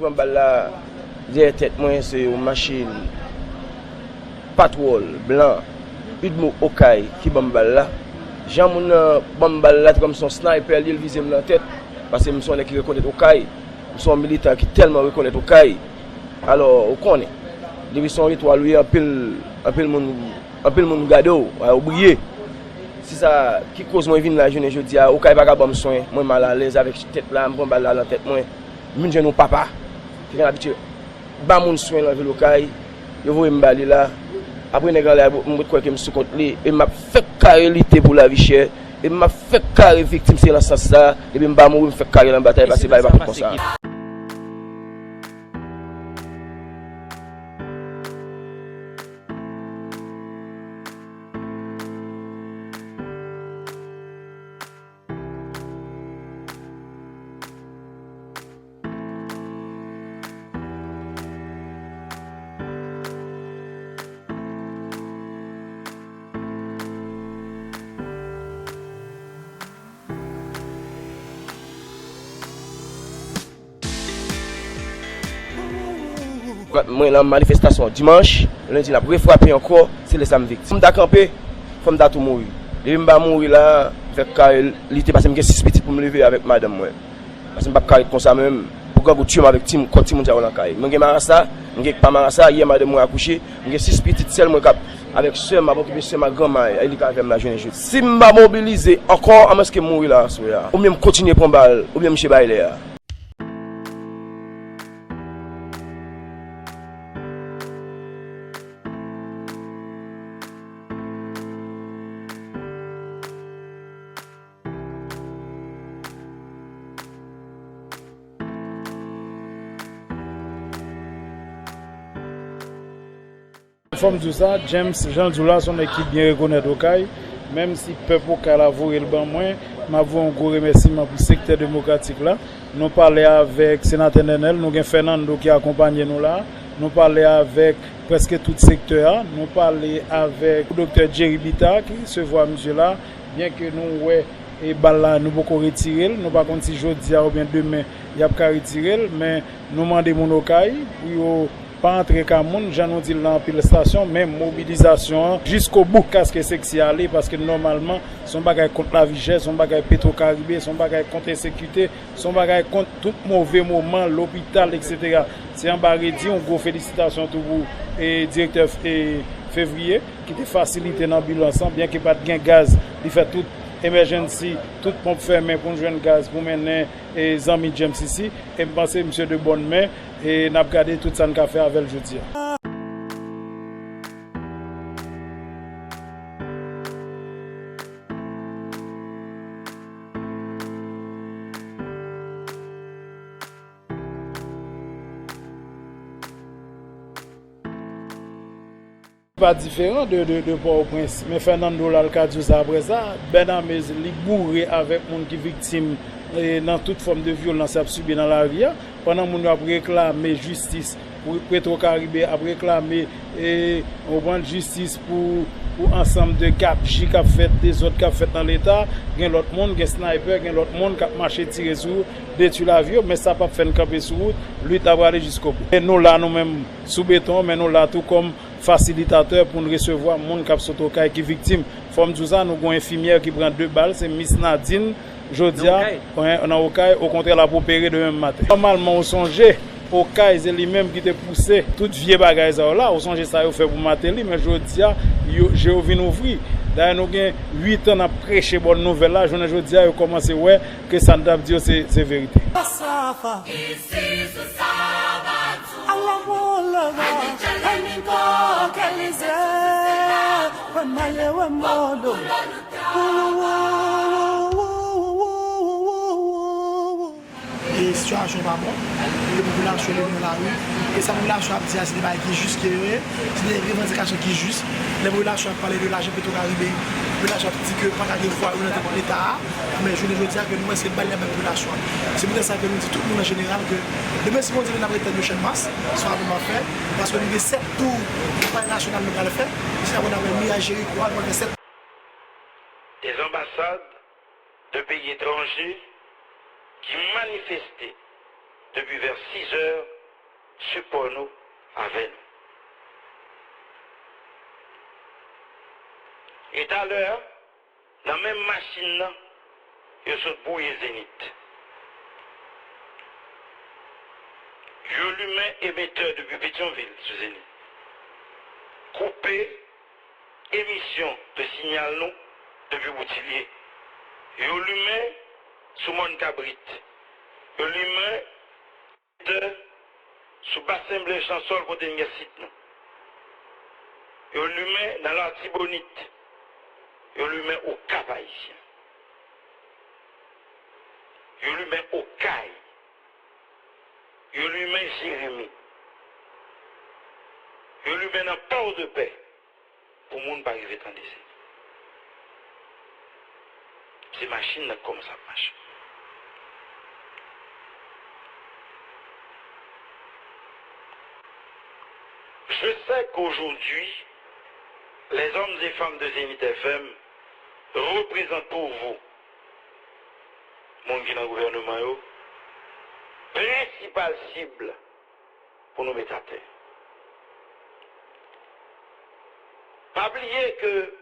prend balle là, derrière tête moi c'est une machine patrol blanc, Udmo Okai qui prend balle là. Jean mon prend balle là comme son sniper il vise dans la tête parce que me sont qui reconnaît Okai, me sont militaire qui tellement reconnaît Okai. Alors on connaît. Depuis son étoile lui un peu monde gado, oublié. C'est ça qui cause moi venir la journée jeudi à Okai pas bon soin, moi mal à l'aise avec tête là, me prend balle là dans tête moi. Mon jeune papa qui est habitué ba mon soin dans ville Okai, yo voye me balle là. Après nèg là me croit que me sous compte lui et m'a fait carréalité pour la vie chère et m'a fait carré victime c'est là ça et puis m'a mourir me fait carré dans bataille parce que pas comme ça. Moi la manifestation dimanche, lundi la pour frapper encore, c'est les samedi victimes. M'da camper, faut m'da tout mourir. Et m'ba mourir là, avec carité parce que j'ai 6 petits pour me lever avec madame moi. Parce que m'pa carré comme ça même pour que tuer avec team quand team dans la caille. M'gé marasa, m'gé pas marasa, hier madame moi accouché, m'gé 6 petits seuls moi cap avec sœur m'a occupé sœur ma grand-mère, elle est avec la journée. Si m'ba mobiliser encore, à ce que mourir là, ou bien continuer prendre balle, ou bien m'chez bailler là. Comme tout ça, James Jean Doula, son équipe bien reconnaît Okai, même si le peuple Okai a voulu le ban moins, m'avons un gros remerciement pour le secteur démocratique là. Nous parlons avec le sénateur Nenel, nous avons Fernando qui accompagne nous là. Nous parlons avec presque tout le secteur. Nous parlons avec le docteur Jerry Bita qui se voit monsieur là, bien que nous ouais et là nous beaucoup retirer, nous pas contre si jeudi ou bien demain il y a pas retirer, mais nous demandons mon Okai pour pas entrer comme monde, j'en ai dit dans la station, mais mobilisation jusqu'au bout, qu'est-ce que c'est que c'est aller, parce que normalement, son bagage contre la vie chère, son bagage Petro-Caribé, son bagage contre l'insécurité, son bagage contre tout mauvais moment, l'hôpital, etc. C'est un barré dit, on gros félicitations tout vous, et directeur février, qui te facilité dans le bilan, bien qu'il n'y ait pas de gaz, il fait tout emergency, toute pompe fermée pour nous joindre gaz pour mener les amis James ici. Et je pense que monsieur de bonne main et n'a regardé tout ça qu'on a fait avec le jeudi. Pas différent de Port-au-Prince, mais Fernando Lalcadius après ça, Benamez li bourré avec monde qui victime dans toute forme de violence subie dans la vie. Pendant qu'on a réclamé justice pour Petro-Caribé, a réclamé justice pour ensemble de cap J qui a fait des autres qui a fait dans l'état, gen l'autre monde, gen sniper, gen l'autre monde qui a marché tirer sur détruire la vie, mais ça pas fait camper sur route, lui t'a aller jusqu'au bout. Et nous là nous même sous béton, mais nous là tout comme facilitateur pour nous recevoir monde qui a sauté qui victime. Forme tout ça, nous avons une infirmière qui prend 2 balles, c'est Miss Nadine Jodia, on a Okai, au contraire la pour opérer demain matin. Normalement on songeait Okai c'est lui-même qui te poussé toute vieille bagaille là, on songeait ça fait pour mater lui, mais Jodia j'ai ouvert ouvrir. D'ailleurs nous avons 8 ans à prêcher bonne nouvelle là, Jodia a commencé ouais que ça n'a dit c'est vérité. Et situation pas bon, les populations sont dans la rue, et sa population a dit c'est des bails qui est juste, c'est des revendications qui sont justes. Les populations ont parlé de l'argent Petro-Caribé, les populations ont dit que pendant des fois, on a dans l'État, mais je veux dire que nous, c'est pas la même population. C'est pour ça que nous disons tout le monde en général que demain, si on dit que nous avons été de chaîne masse, soit vraiment fait, parce que nous avons 7 tours du palais national nous allons faire, ici on a mis à gérer quoi, nous avons 7. Des ambassades de pays étrangers qui manifestaient depuis vers 6 heures support nous avec nous. Et à l'heure, dans la même machine, ils sont bouillés Zénith. Yo l'humain émetteur depuis Pétionville, sur Zénith. Coupé émission de signal nous depuis Boutillier. Yo l'humain sous mon cabrit. Yo l'humain de sous bassin blé chansol pour des site nous. Yo l'humain dans l'Artibonite. Yo l'humain au Cap Haïtien. Yo l'humain au Caille. Yo l'humain Jérémie. Yo l'humain dans port de paix. Pour le monde pas arriver dans d'ici. Ces machines comme ça marche. Je sais qu'aujourd'hui, les hommes et femmes de Zénith FM représentent pour vous, mon qui dans le gouvernement, principale cible pour nous mettre à terre. Pas oublier que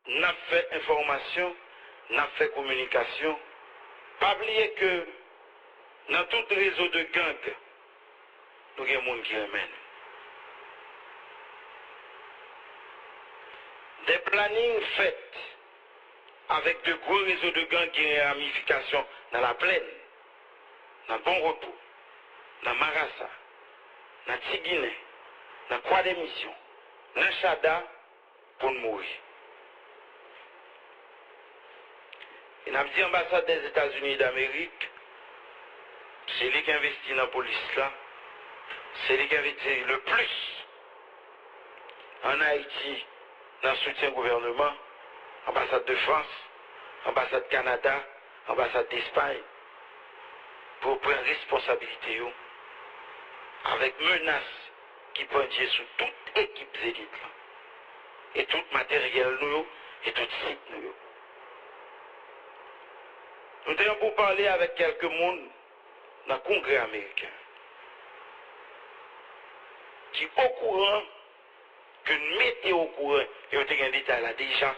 nous avons fait information, nous avons fait communication. Pas oublier que dans tout réseau de gangs, nous avons des gens qui remènent. Des plannings faits avec de gros réseaux de gangs qui ont des ramifications dans la plaine, dans Bon Repos, dans Marassa, dans Tiguiné, dans Croix des Missions, dans Chada, pour nous mourir. Et n'a dit l'ambassade des États-Unis d'Amérique, c'est lui qui investit dans la police là, c'est lui qui investit le plus en Haïti dans le soutien au gouvernement, ambassade de France, ambassade Canada, ambassade d'Espagne, pour prendre responsabilité avec menaces qui pointent sur toute équipe Zénith là. Et tout matériel nous et tout site nous. Nous devons pour parler avec quelques monde dans le Congrès américain qui au courant que nous mettons au courant et on a un détail là déjà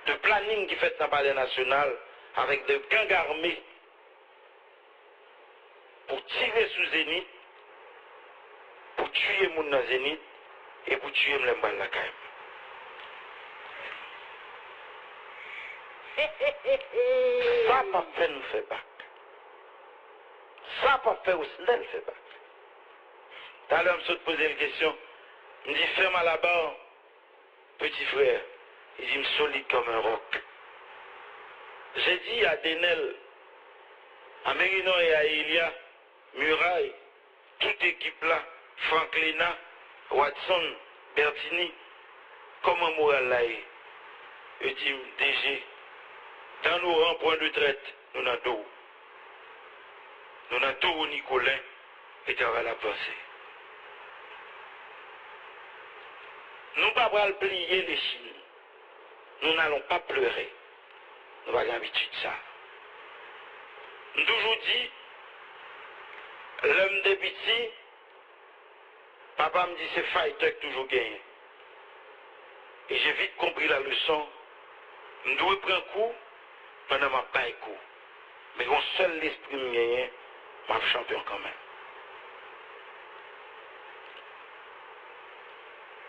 de planning qui fait dans le palais national avec des gangs armés pour tirer sous Zénith, pour tuer les gens dans Zénith et pour tuer les gens dans la caille. Ça pas fait nous faire bac. Ça pas fait aussi nous faire bac. Tout à l'heure, je me suis posé une question. Je me dis, ferme à la barre, petit frère. Il dit, je suis solide comme un roc. J'ai dit à Denel, à Mérinon et à Elia, Muraille, toute équipe là, Franklina, Watson, Bertini, comment moral là est. Je dis, DG, dans nos rangs point de traite, nous n'avons tout. Nous n'avons tout Nicolin et tu vas la penser. Nous ne pouvons pas plier les chines. Nous n'allons pas pleurer. Nous avons l'habitude de ça. Nous toujours dit, l'homme de petit, papa me dit c'est fighter qui toujours gagné. Et j'ai vite compris la leçon. Je dois prendre un coup pendant ma pas un coup. Mais quand seul l'esprit me gagne, je suis champion quand même.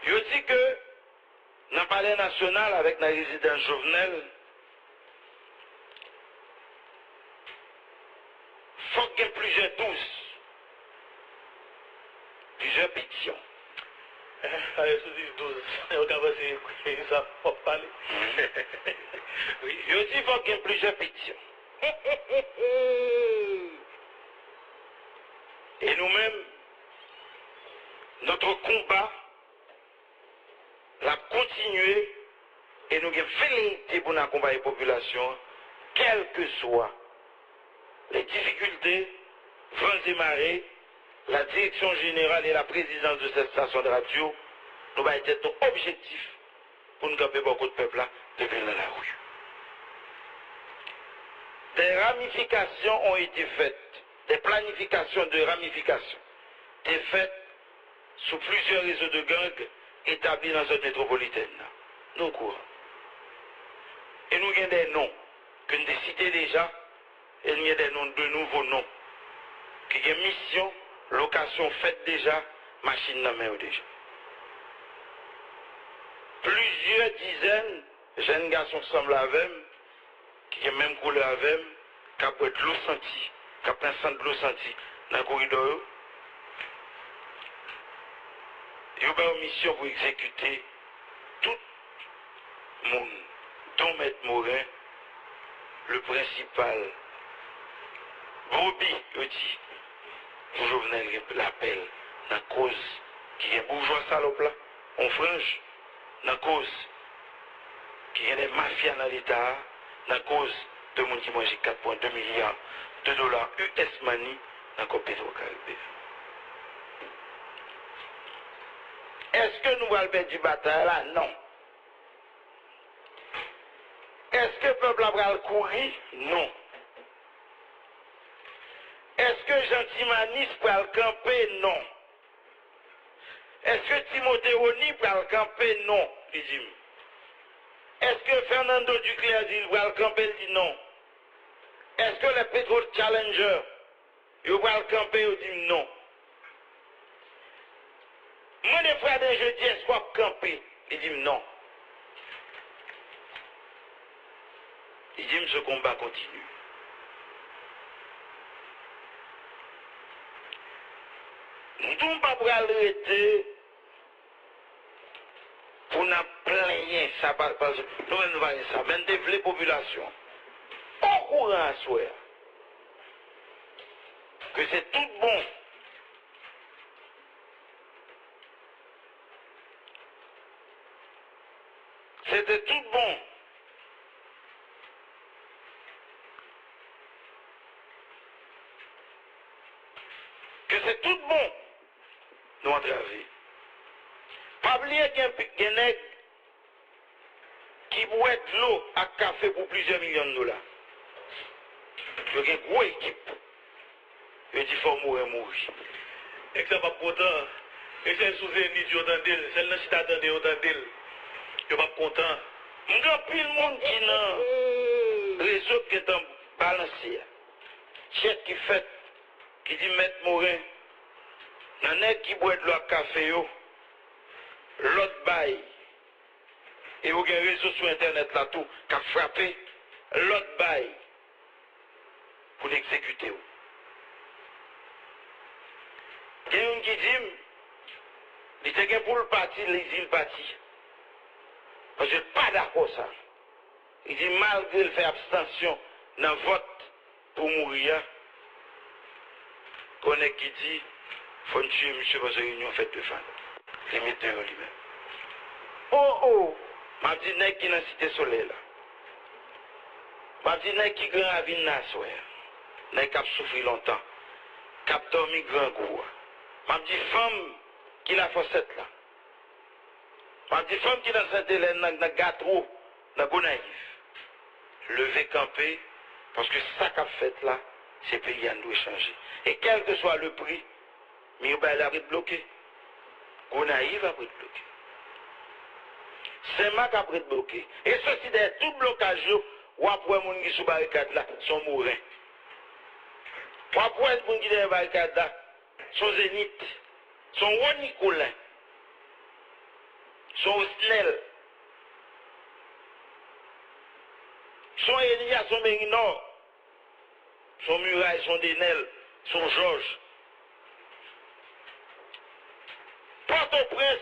Je dis que dans le palais national avec la résidence Jovenel, il faut qu'il y ait plusieurs douces, plusieurs pétitions. Allez, je dis 12. On va passer, ça faut parler. Oui, je dis qu'il faut qu'il y ait plusieurs pétitions. Et nous-mêmes, notre combat l'a continué et nous avons fait pour accompagner la population, quelles que soient les difficultés, vents et marées, la direction générale et la présidence de cette station de radio, nous va être notre objectif pour nous camper beaucoup de peuple là de venir dans la rue. Des ramifications ont été faites, des planifications de ramifications est faite sous plusieurs réseaux de gangs établis dans la zone métropolitaine. Nous courons. Et nous avons des noms que nous avons cités déjà, et nous avons des noms de nouveaux noms. Qui ont une mission, location faite déjà, machine dans main déjà. Plusieurs dizaines de jeunes garçons semblent avec eux, qui ont même couleur avec eux, qui ont de l'eau sentie, qui ont un centre de l'eau sentie dans le corridor. Ils ont une mission pour exécuter tout le monde, dont Maître Morin, le principal. Bobby, je dis, pour Jovenel l'appel, dans la cause, qui est bourgeois salope là, on frange, dans la cause, qui est des mafias dans l'État, dans la cause de monde qui mange 4,2 milliards de dollars US money dans le Pétro-Caribé. Est-ce que nous allons perdre du bataille là? Non. Est-ce que le peuple va le courir? Non. Est-ce que Jean-Timanis va le camper? Non. Est-ce que Timothée Rony va le camper? Non. Il dit. Est-ce que Fernando Duclerc dit va le camper? Il dit non. Est-ce que les Petrol Challenger va le camper? Il dit non. Moi, les frères d'un jeudi, est-ce qu'on va camper? Il dit non. Il dit ce combat continue. Nous ne sommes pas pour arrêter pour nous plaindre ça parce que nous ne voyons ça, même développer la population. Au courant à soi que c'est tout bon. C'était tout bon. Que c'est tout bon. Nous entraver. Pas oublier qu'il y a un nègre qui boit de l'eau à café pour plusieurs millions de dollars. Il y a une grosse équipe. Il dit qu'il faut mourir. Et que ça va pourtant. Et c'est sous un idiot d'Andel. C'est le chita d'Andel d'Andel. Je ne suis pas content. Il y a plus de monde qui n'a réseau qui est en balancier. Chef qui fait, qui dit Maître Morin, il y en a qui boit de l'eau à café, l'autre bail. Et vous avez un réseau sur Internet là tout, qui a frappé, l'autre bail pour l'exécuter. Il y a un qui dit, il était pour le parti, les îles parti. Je ne suis pas d'accord ça. Il dit malgré le fait abstention dans le vote pour mourir, qu'on est qui dit faut tuer monsieur parce que l'union fait de femmes. Les metteurs lui-même. Oh, m'a dit n'est qui dans la cité soleil là. M'a dit n'est qui grand avis na soir. N'est qui a souffert longtemps. Cap dormi grand goût. M'a dit femme qui la fossette là. M'a dit femme qui dans Sainte-Hélène, dans Gatro, dans Gonaïve. Lever camper, parce que ça qu'a fait là, ces pays doivent changer. Et quel que soit le prix, mais il va être bloqué. Gonaïve a été bloqué. Saint-Marc a été bloqué. Et ceci derrière tout blocage, ou après les gens qui sont sur barricade là, sont mourants. Ou après les gens qui sont sur barricade là, sont zénith, sont ronicolins. Son Snell, son Elia, son Mérinor, son Muraille, son Denel, son Georges. Port-au-Prince,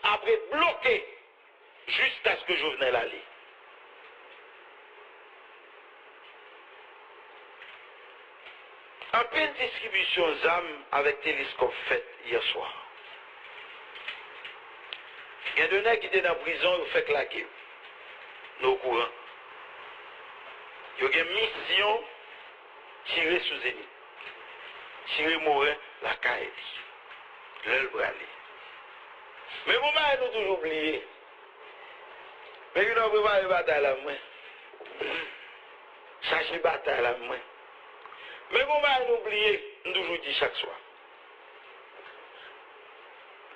après bloqué, jusqu'à ce que Jovenel allait. En pleine distribution d'armes avec télescope faite hier soir. Il y a des gens qui étaient dans la prison, ils ont fait claquer. Nous au courant. Il y a une mission tirer sous Zénith. Tirer Morin, la caille. Le bralé. Mais vous m'avez toujours oublié. Mais vous n'avez pas préparé la bataille à moi. Chercher la bataille à moi. Mais vous m'avez oublié, nous toujours dit chaque soir.